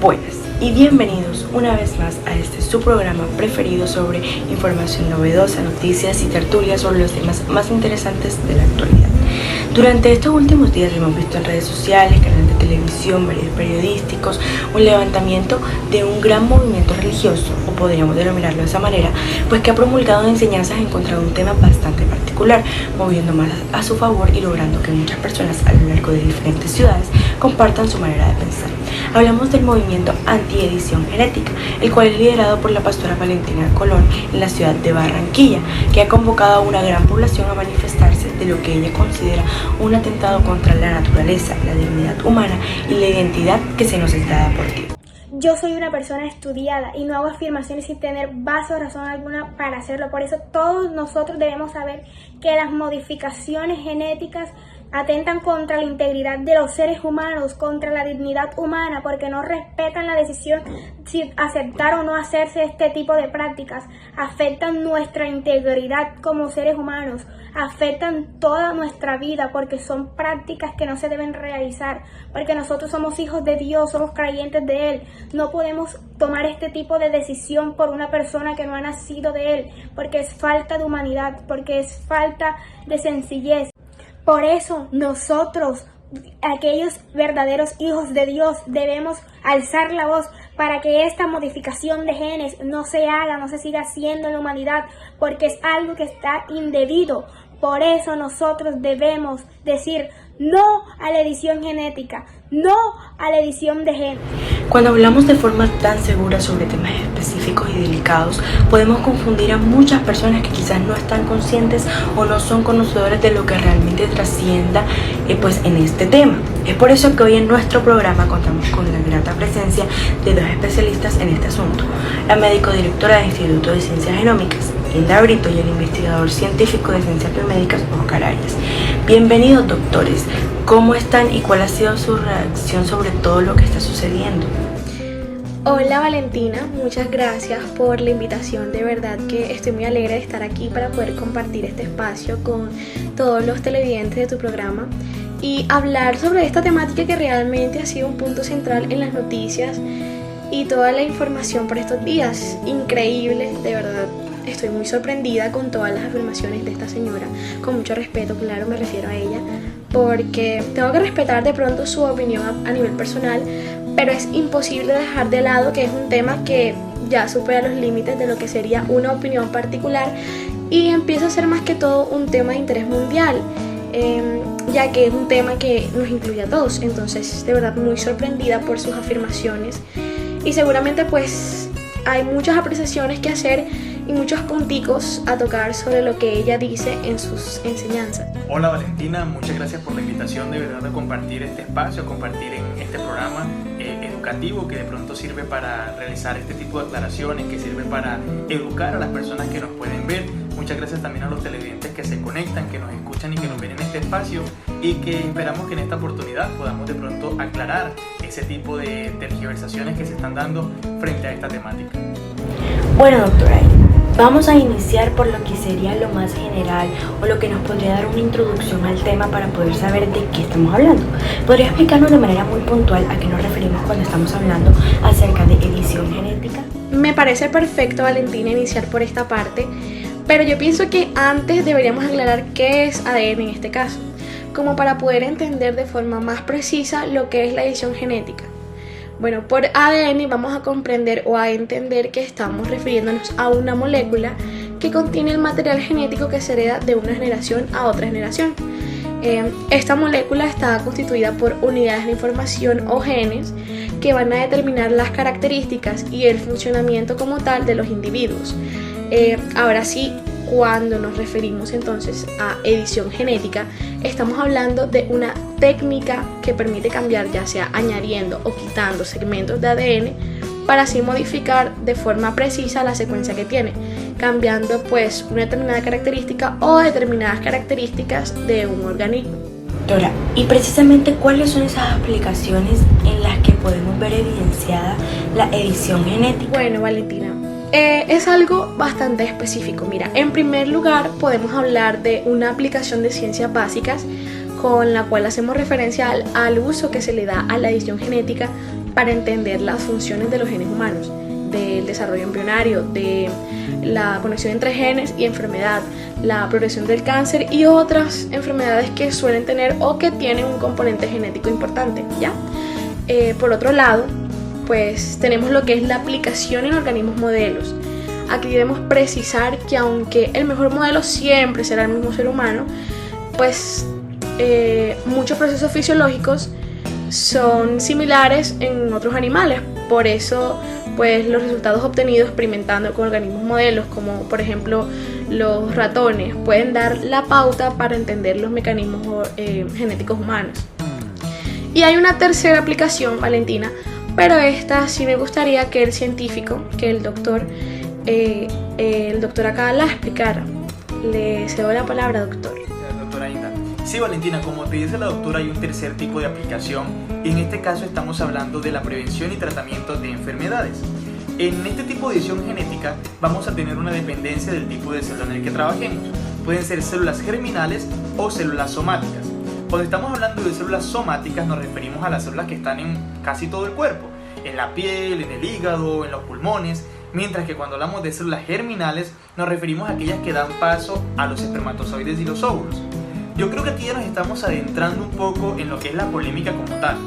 Buenas y bienvenidos una vez más a este su programa preferido sobre información novedosa, noticias y tertulias sobre los temas más interesantes de la actualidad. Durante estos últimos días hemos visto en redes sociales, canales de televisión, medios periodísticos, un levantamiento de un gran movimiento religioso, o podríamos denominarlo de esa manera, pues que ha promulgado enseñanzas en contra de un tema bastante particular, moviendo más a su favor y logrando que muchas personas a lo largo de diferentes ciudades compartan su manera de pensar. Hablamos del movimiento anti-edición genética, el cual es liderado por la pastora Valentina Colón en la ciudad de Barranquilla, que ha convocado a una gran población a manifestarse de lo que ella considera un atentado contra la naturaleza, la dignidad humana y la identidad que se nos está dada por Dios. Yo soy una persona estudiada y no hago afirmaciones sin tener base o razón alguna para hacerlo. Por eso todos nosotros debemos saber que las modificaciones genéticas atentan contra la integridad de los seres humanos, contra la dignidad humana, porque no respetan la decisión si aceptar o no hacerse este tipo de prácticas. Afectan nuestra integridad como seres humanos, afectan toda nuestra vida, porque son prácticas que no se deben realizar, porque nosotros somos hijos de Dios, somos creyentes de Él. No podemos tomar este tipo de decisión por una persona que no ha nacido de Él, porque es falta de humanidad, porque es falta de sencillez. Por eso nosotros, aquellos verdaderos hijos de Dios, debemos alzar la voz para que esta modificación de genes no se haga, no se siga haciendo en la humanidad, porque es algo que está indebido. Por eso nosotros debemos decir no a la edición genética, no a la edición de genes. Cuando hablamos de forma tan segura sobre temas específicos y delicados, podemos confundir a muchas personas que quizás no están conscientes o no son conocedores de lo que realmente trascienda en este tema. Es por eso que hoy en nuestro programa contamos con la grata presencia de dos especialistas en este asunto: la médico directora del Instituto de Ciencias Genómicas, Linda Brito, y el investigador científico de Ciencias Biomédicas, Oscar Arias. Bienvenidos, doctores. ¿Cómo están y cuál ha sido su reacción sobre todo lo que está sucediendo? Hola Valentina, muchas gracias por la invitación. De verdad que estoy muy alegre de estar aquí para poder compartir este espacio con todos los televidentes de tu programa y hablar sobre esta temática que realmente ha sido un punto central en las noticias y toda la información por estos días. Increíble, de verdad. Estoy muy sorprendida con todas las afirmaciones de esta señora, con mucho respeto, claro, me refiero a ella, porque tengo que respetar de pronto su opinión a nivel personal, pero es imposible dejar de lado que es un tema que ya supera los límites de lo que sería una opinión particular y empieza a ser más que todo un tema de interés mundial, ya que es un tema que nos incluye a todos. Entonces, de verdad, muy sorprendida por sus afirmaciones y seguramente pues hay muchas apreciaciones que hacer y muchos punticos a tocar sobre lo que ella dice en sus enseñanzas. Hola Valentina, muchas gracias por la invitación de verdad a compartir este espacio, a compartir en este programa educativo que de pronto sirve para realizar este tipo de aclaraciones, que sirve para educar a las personas que nos pueden ver. Muchas gracias también a los televidentes que se conectan, que nos escuchan y que nos ven en este espacio, y que esperamos que en esta oportunidad podamos de pronto aclarar ese tipo de tergiversaciones que se están dando frente a esta temática. Bueno, doctora, vamos a iniciar por lo que sería lo más general o lo que nos podría dar una introducción al tema para poder saber de qué estamos hablando. ¿Podría explicarnos de manera muy puntual a qué nos referimos cuando estamos hablando acerca de edición genética? Me parece perfecto, Valentina, iniciar por esta parte, pero yo pienso que antes deberíamos aclarar qué es ADN en este caso, como para poder entender de forma más precisa lo que es la edición genética. Bueno, por ADN vamos a comprender o a entender que estamos refiriéndonos a una molécula que contiene el material genético que se hereda de una generación a otra generación. Esta molécula está constituida por unidades de información o genes que van a determinar las características y el funcionamiento como tal de los individuos. Ahora sí, cuando nos referimos entonces a edición genética, estamos hablando de una técnica que permite cambiar, ya sea añadiendo o quitando segmentos de ADN para así modificar de forma precisa la secuencia que tiene, cambiando pues una determinada característica o determinadas características de un organismo. Doctora, ¿y precisamente cuáles son esas aplicaciones en las que podemos ver evidenciada la edición genética? Bueno, Valentina, es algo bastante específico. Mira, en primer lugar podemos hablar de una aplicación de ciencias básicas con la cual hacemos referencia al uso que se le da a la edición genética para entender las funciones de los genes humanos, del desarrollo embrionario, de la conexión entre genes y enfermedad, la progresión del cáncer y otras enfermedades que suelen tener o que tienen un componente genético importante, ¿ya? Por otro lado, pues tenemos lo que es la aplicación en organismos modelos. Aquí debemos precisar que aunque el mejor modelo siempre será el mismo ser humano, pues muchos procesos fisiológicos son similares en otros animales. Por eso, pues los resultados obtenidos experimentando con organismos modelos, como por ejemplo los ratones, pueden dar la pauta para entender los mecanismos genéticos humanos. Y hay una tercera aplicación, Valentina, pero esta sí me gustaría que el científico, que el doctor acá la explicara. Le cedo la palabra, doctor. Doctora Inda. Sí, Valentina, como te dice la doctora, hay un tercer tipo de aplicación y en este caso estamos hablando de la prevención y tratamiento de enfermedades. En este tipo de edición genética vamos a tener una dependencia del tipo de célula en el que trabajemos. Pueden ser células germinales o células somáticas. Cuando estamos hablando de células somáticas nos referimos a las células que están en casi todo el cuerpo, en la piel, en el hígado, en los pulmones, mientras que cuando hablamos de células germinales nos referimos a aquellas que dan paso a los espermatozoides y los óvulos. Yo creo que aquí ya nos estamos adentrando un poco en lo que es la polémica como tal,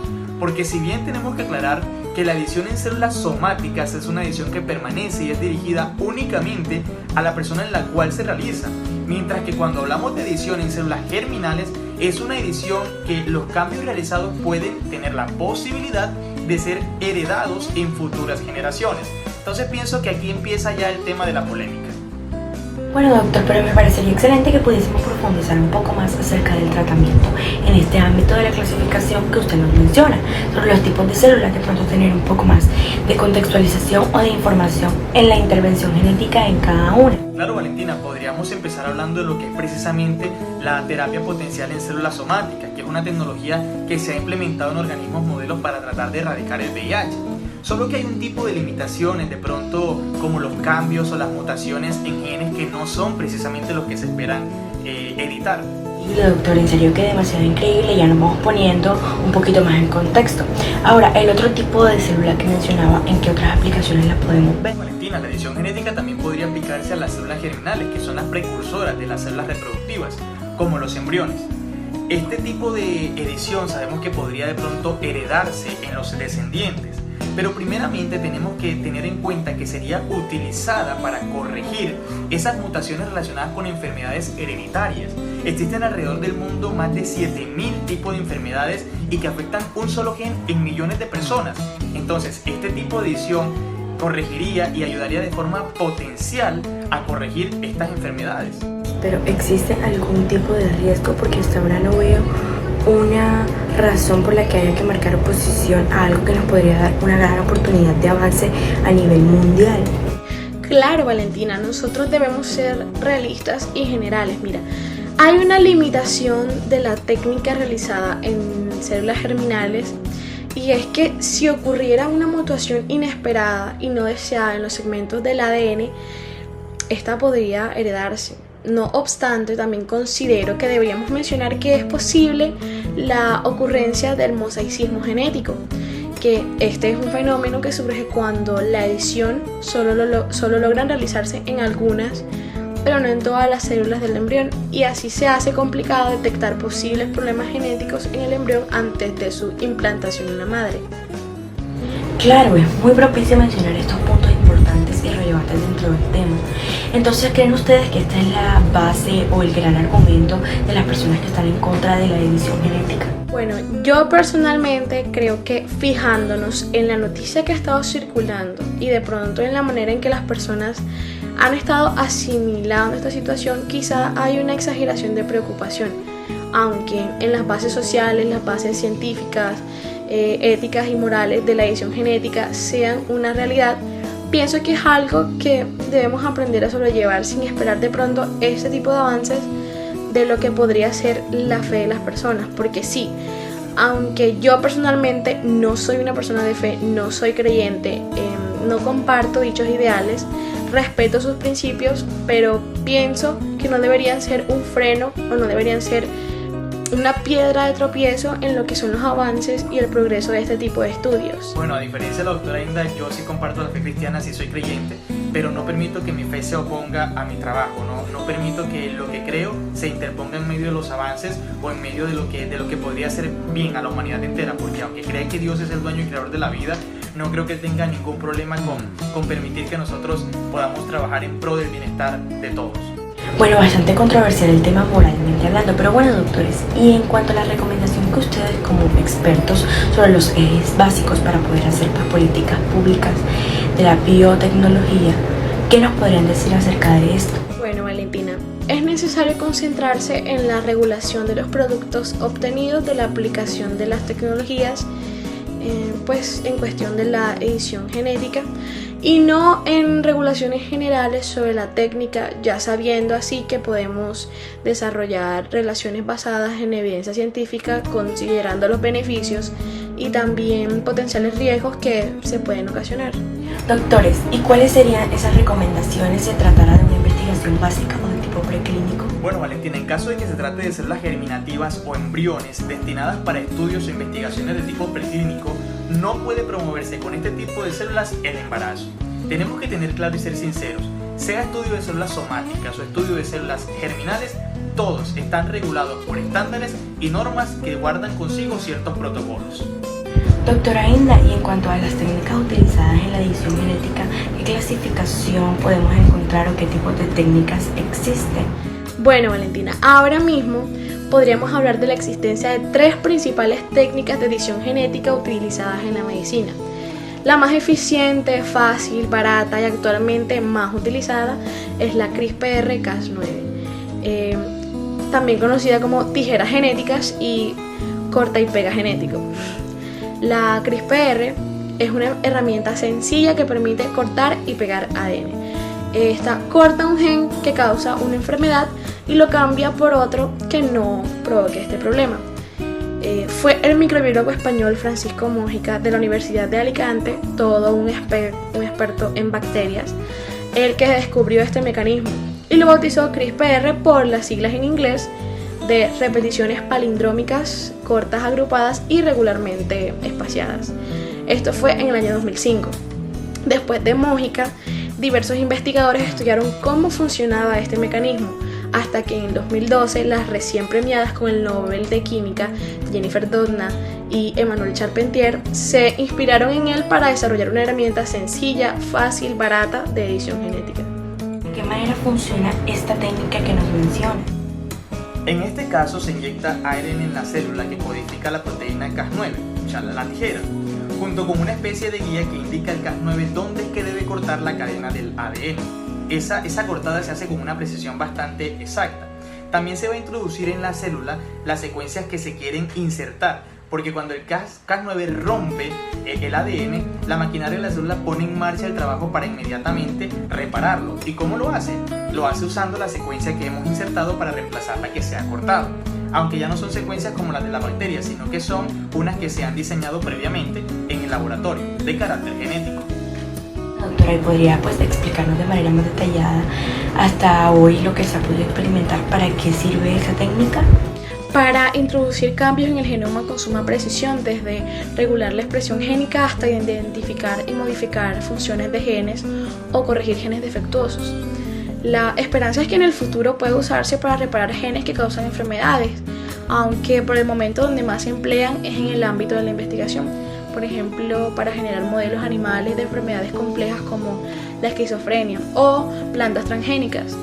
porque si bien tenemos que aclarar que la edición en células somáticas es una edición que permanece y es dirigida únicamente a la persona en la cual se realiza, mientras que cuando hablamos de edición en células germinales es una edición que los cambios realizados pueden tener la posibilidad de ser heredados en futuras generaciones. Entonces pienso que aquí empieza ya el tema de la polémica. Bueno, doctor, pero me parecería excelente que pudiésemos profundizar un poco más acerca del tratamiento en este ámbito de la clasificación que usted nos menciona, sobre los tipos de células, de pronto tener un poco más de contextualización o de información en la intervención genética en cada una. Claro, Valentina, podríamos empezar hablando de lo que es precisamente la terapia potencial en células somáticas, que es una tecnología que se ha implementado en organismos modelos para tratar de erradicar el VIH. Solo que hay un tipo de limitaciones, de pronto como los cambios o las mutaciones en genes que no son precisamente los que se esperan editar. Y doctor, en serio que demasiado increíble, ya nos vamos poniendo un poquito más en contexto. Ahora, el otro tipo de célula que mencionaba, ¿en qué otras aplicaciones las podemos ver? Valentina, la edición genética también podría aplicarse a las células germinales, que son las precursoras de las células reproductivas, como los embriones. Este tipo de edición sabemos que podría de pronto heredarse en los descendientes, pero primeramente tenemos que tener en cuenta que sería utilizada para corregir esas mutaciones relacionadas con enfermedades hereditarias. Existen alrededor del mundo más de 7.000 tipos de enfermedades y que afectan un solo gen en millones de personas. Entonces, este tipo de edición corregiría y ayudaría de forma potencial a corregir estas enfermedades. Pero ¿existe algún tipo de riesgo? Porque hasta ahora no veo una razón por la que haya que marcar oposición a algo que nos podría dar una gran oportunidad de avance a nivel mundial. Claro, Valentina, nosotros debemos ser realistas y generales. Mira, hay una limitación de la técnica realizada en células germinales, y es que si ocurriera una mutación inesperada y no deseada en los segmentos del ADN, esta podría heredarse. No obstante, también considero que deberíamos mencionar que es posible la ocurrencia del mosaicismo genético, que este es un fenómeno que surge cuando la edición solo logran realizarse en algunas, pero no en todas las células del embrión, y así se hace complicado detectar posibles problemas genéticos en el embrión antes de su implantación en la madre. Claro, es muy propicio mencionar estos puntos importantes y relevantes dentro del tema. Entonces, ¿creen ustedes que esta es la base o el gran argumento de las personas que están en contra de la edición genética? Bueno, yo personalmente creo que fijándonos en la noticia que ha estado circulando y de pronto en la manera en que las personas han estado asimilando esta situación, quizá hay una exageración de preocupación, aunque en las bases sociales, las bases científicas, éticas y morales de la edición genética sean una realidad. Pienso que es algo que debemos aprender a sobrellevar sin esperar de pronto este tipo de avances de lo que podría ser la fe de las personas, porque sí, aunque yo personalmente no soy una persona de fe, no soy creyente, no comparto dichos ideales, respeto sus principios, pero pienso que no deberían ser un freno o no deberían ser una piedra de tropiezo en lo que son los avances y el progreso de este tipo de estudios. Bueno, a diferencia de la doctora Inda, yo sí comparto la fe cristiana, sí soy creyente, pero no permito que mi fe se oponga a mi trabajo, no permito que lo que creo se interponga en medio de los avances o en medio de lo que podría hacer bien a la humanidad entera, porque aunque crea que Dios es el dueño y creador de la vida, no creo que tenga ningún problema con permitir que nosotros podamos trabajar en pro del bienestar de todos. Bueno, bastante controversial el tema moralmente hablando, pero bueno, doctores, y en cuanto a la recomendación que ustedes como expertos sobre los ejes básicos para poder hacer políticas públicas de la biotecnología, ¿qué nos podrían decir acerca de esto? Bueno, Valentina, es necesario concentrarse en la regulación de los productos obtenidos de la aplicación de las tecnologías, pues en cuestión de la edición genética, y no en regulaciones generales sobre la técnica, ya sabiendo así que podemos desarrollar relaciones basadas en evidencia científica considerando los beneficios y también potenciales riesgos que se pueden ocasionar. Doctores, ¿y cuáles serían esas recomendaciones si se tratara de una investigación básica o de tipo preclínico? Bueno, Valentina, en caso de que se trate de células germinativas o embriones destinadas para estudios o investigaciones de tipo preclínico, no puede promoverse con este tipo de células el embarazo. Tenemos que tener claro y ser sinceros, sea estudio de células somáticas o estudio de células germinales, todos están regulados por estándares y normas que guardan consigo ciertos protocolos. Doctora Inda, y en cuanto a las técnicas utilizadas en la edición genética, ¿qué clasificación podemos encontrar o qué tipos de técnicas existen? Bueno, Valentina, ahora mismo podríamos hablar de la existencia de 3 principales técnicas de edición genética utilizadas en la medicina. La más eficiente, fácil, barata y actualmente más utilizada es la CRISPR-Cas9, también conocida como tijeras genéticas y corta y pega genético. La CRISPR es una herramienta sencilla que permite cortar y pegar ADN. Esta corta un gen que causa una enfermedad y lo cambia por otro que no provoque este problema. Fue el microbiólogo español Francisco Mójica de la Universidad de Alicante, todo un experto en bacterias, el que descubrió este mecanismo y lo bautizó CRISPR por las siglas en inglés de repeticiones palindrómicas cortas agrupadas y regularmente espaciadas. Esto fue en el año 2005. Después de Mójica, diversos investigadores estudiaron cómo funcionaba este mecanismo, hasta que en 2012 las recién premiadas con el Nobel de Química, Jennifer Doudna y Emmanuel Charpentier, se inspiraron en él para desarrollar una herramienta sencilla, fácil, barata de edición genética. ¿De qué manera funciona esta técnica que nos menciona? En este caso se inyecta ARN en la célula que codifica la proteína Cas9, o sea, la tijera, junto con una especie de guía que indica al Cas9 dónde es que debe cortar la cadena del ADN. Esa cortada se hace con una precisión bastante exacta. También se va a introducir en la célula las secuencias que se quieren insertar, porque cuando el Cas9 rompe el ADN, la maquinaria de la célula pone en marcha el trabajo para inmediatamente repararlo. ¿Y cómo lo hace? Lo hace usando la secuencia que hemos insertado para reemplazar la que se ha cortado. Aunque ya no son secuencias como las de la bacteria, sino que son unas que se han diseñado previamente en el laboratorio, de carácter genético. Doctora, ¿y podría explicarnos de manera más detallada hasta hoy lo que se ha podido experimentar? ¿Para qué sirve esa técnica? Para introducir cambios en el genoma con suma precisión, desde regular la expresión génica hasta identificar y modificar funciones de genes o corregir genes defectuosos. La esperanza es que en el futuro pueda usarse para reparar genes que causan enfermedades, aunque por el momento donde más se emplean es en el ámbito de la investigación, por ejemplo para generar modelos animales de enfermedades complejas como la esquizofrenia o plantas transgénicas.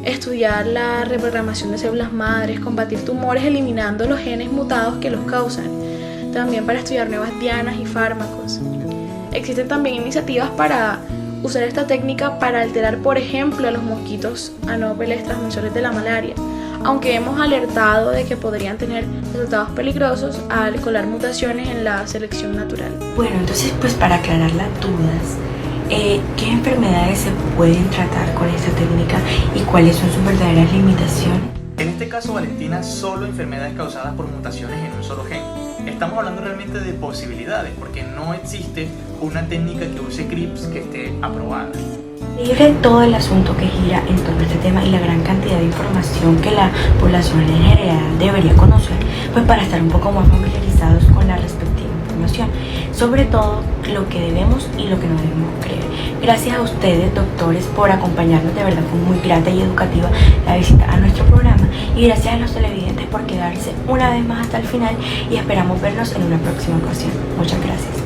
Estudiar la reprogramación de células madres, combatir tumores eliminando los genes mutados que los causan, también para estudiar nuevas dianas y fármacos. Existen también iniciativas para usar esta técnica para alterar, por ejemplo, a los mosquitos anófeles transmisores de la malaria, aunque hemos alertado de que podrían tener resultados peligrosos al colar mutaciones en la selección natural. Bueno, entonces para aclarar las dudas, ¿qué enfermedades se pueden tratar con esta técnica y cuáles son sus verdaderas limitaciones? En este caso, Valentina, solo enfermedades causadas por mutaciones en un solo gen. Estamos hablando realmente de posibilidades, porque no existe una técnica que use CRISPR que esté aprobada. Libre todo el asunto que gira en torno a este tema y la gran cantidad de información que la población en general debería conocer, pues para estar un poco más familiarizados con la respectiva información, sobre todo lo que debemos y lo que no debemos creer. Gracias a ustedes, doctores, por acompañarnos, de verdad fue muy grata y educativa la visita a nuestro programa, y gracias a los televidentes por quedarse una vez más hasta el final, y esperamos vernos en una próxima ocasión. Muchas gracias.